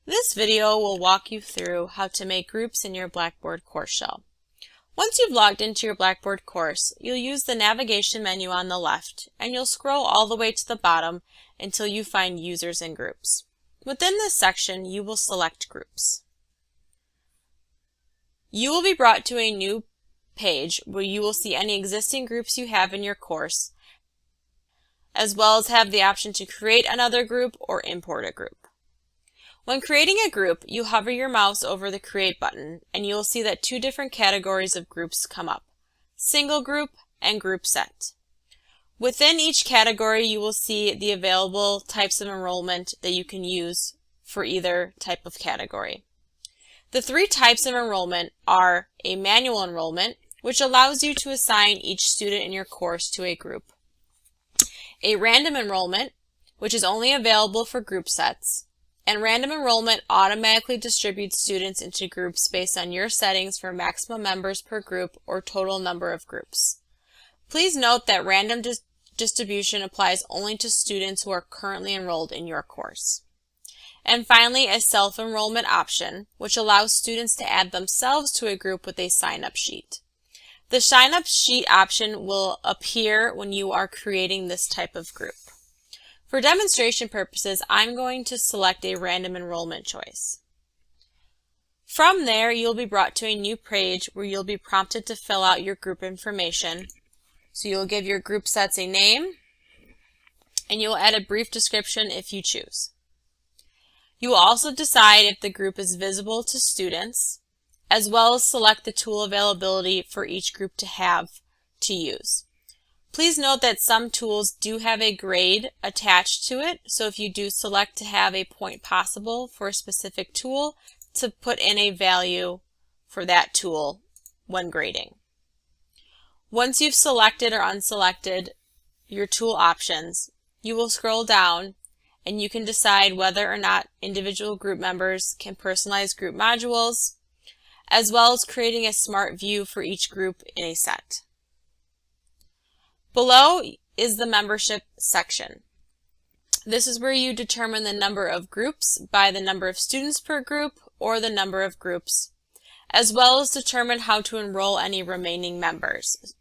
This video will walk you through how to make groups in your Blackboard course shell. Once you've logged into your Blackboard course, you'll use the navigation menu on the left, and you'll scroll all the way to the bottom until you find Users and Groups. Within this section, you will select Groups. You will be brought to a new page where you will see any existing groups you have in your course, as well as have the option to create another group or import a group. When creating a group, you hover your mouse over the Create button, and you will see that two different categories of groups come up: Single Group and Group Set. Within each category, you will see the available types of enrollment that you can use for either type of category. The three types of enrollment are a manual enrollment, which allows you to assign each student in your course to a group; a random enrollment, which is only available for group sets; and random enrollment automatically distributes students into groups based on your settings for maximum members per group or total number of groups. Please note that random distribution applies only to students who are currently enrolled in your course. And finally, a self-enrollment option, which allows students to add themselves to a group with a sign-up sheet. The sign-up sheet option will appear when you are creating this type of group. For demonstration purposes, I'm going to select a random enrollment choice. From there, you'll be brought to a new page where you'll be prompted to fill out your group information. So you'll give your group sets a name, and you'll add a brief description if you choose. You will also decide if the group is visible to students, as well as select the tool availability for each group to have to use. Please note that some tools do have a grade attached to it, so if you do select to have a point possible for a specific tool, to put in a value for that tool when grading. Once you've selected or unselected your tool options, you will scroll down and you can decide whether or not individual group members can personalize group modules, as well as creating a smart view for each group in a set. Below is the membership section. This is where you determine the number of groups by the number of students per group or the number of groups, as well as determine how to enroll any remaining members.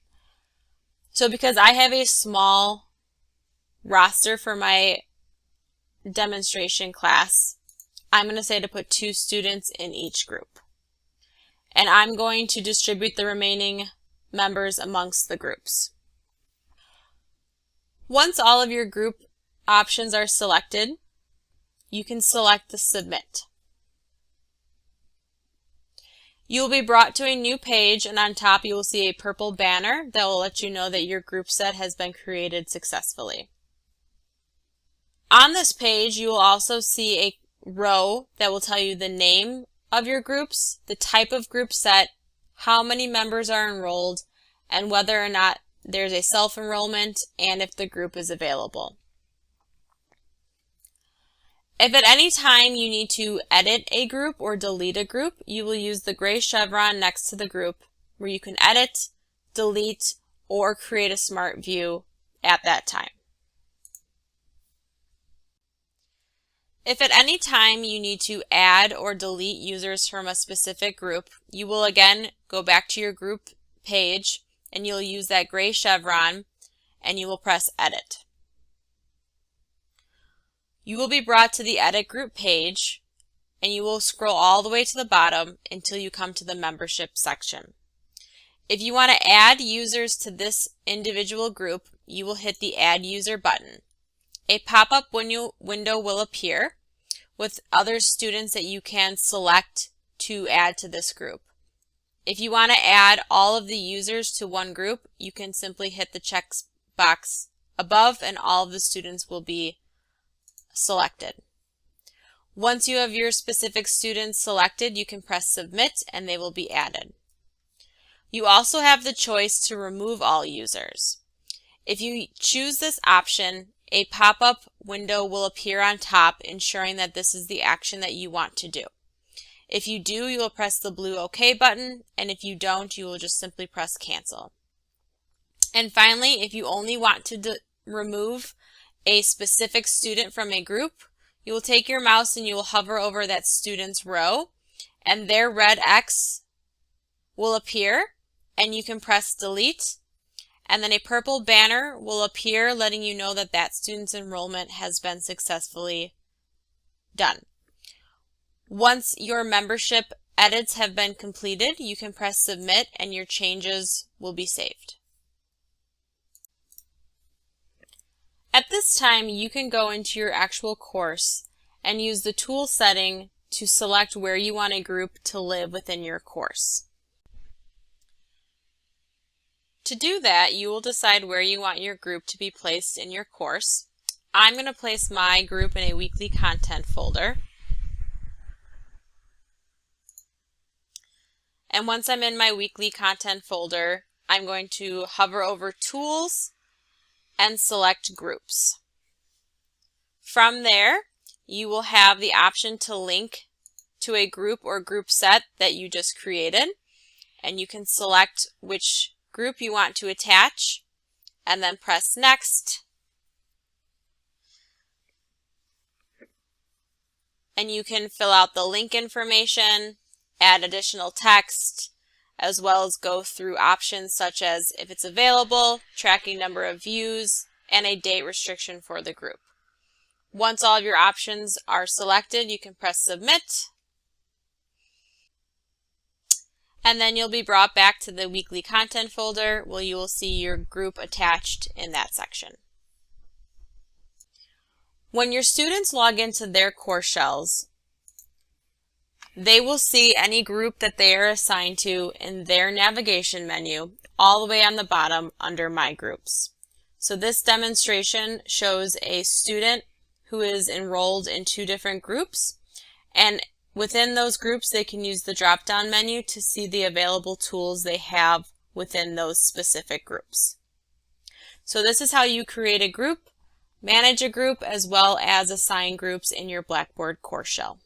So because I have a small roster for my demonstration class, I'm going to say to put 2 students in each group. And I'm going to distribute the remaining members amongst the groups. Once all of your group options are selected, you can select the Submit. You will be brought to a new page, and on top you will see a purple banner that will let you know that your group set has been created successfully. On this page, you will also see a row that will tell you the name of your groups, the type of group set, how many members are enrolled, and whether or not there's a self-enrollment and if the group is available. If at any time you need to edit a group or delete a group, you will use the gray chevron next to the group where you can edit, delete, or create a smart view at that time. If at any time you need to add or delete users from a specific group, you will again go back to your group page and you'll use that gray chevron and you will press Edit. You will be brought to the Edit Group page and you will scroll all the way to the bottom until you come to the Membership section. If you want to add users to this individual group, you will hit the Add User button. A pop-up window will appear with other students that you can select to add to this group. If you want to add all of the users to one group, you can simply hit the check box above and all of the students will be selected. Once you have your specific students selected, you can press Submit and they will be added. You also have the choice to remove all users. If you choose this option, a pop-up window will appear on top, ensuring that this is the action that you want to do. If you do, you will press the blue OK button, and if you don't, you will just simply press Cancel. And finally, if you only want to remove a specific student from a group, You will take your mouse and you will hover over that student's row, and their red X will appear, and you can press delete, and then a purple banner will appear letting you know that that student's enrollment has been successfully done. Once your membership edits have been completed, you can press submit and your changes will be saved. At this time, you can go into your actual course and use the tool setting to select where you want a group to live within your course. To do that, you will decide where you want your group to be placed in your course. I'm going to place my group in a weekly content folder. And once I'm in my weekly content folder, I'm going to hover over Tools and select Groups. From there, you will have the option to link to a group or group set that you just created, and you can select which group you want to attach and then press Next. And you can fill out the link information, add additional text, as well as go through options such as if it's available, tracking number of views, and a date restriction for the group. Once all of your options are selected, you can press Submit, and then you'll be brought back to the weekly content folder where you will see your group attached in that section. When your students log into their course shells, they will see any group that they are assigned to in their navigation menu all the way on the bottom under My Groups. So this demonstration shows a student who is enrolled in 2 different groups, and within those groups they can use the drop-down menu to see the available tools they have within those specific groups. So this is how you create a group, manage a group, as well as assign groups in your Blackboard course shell.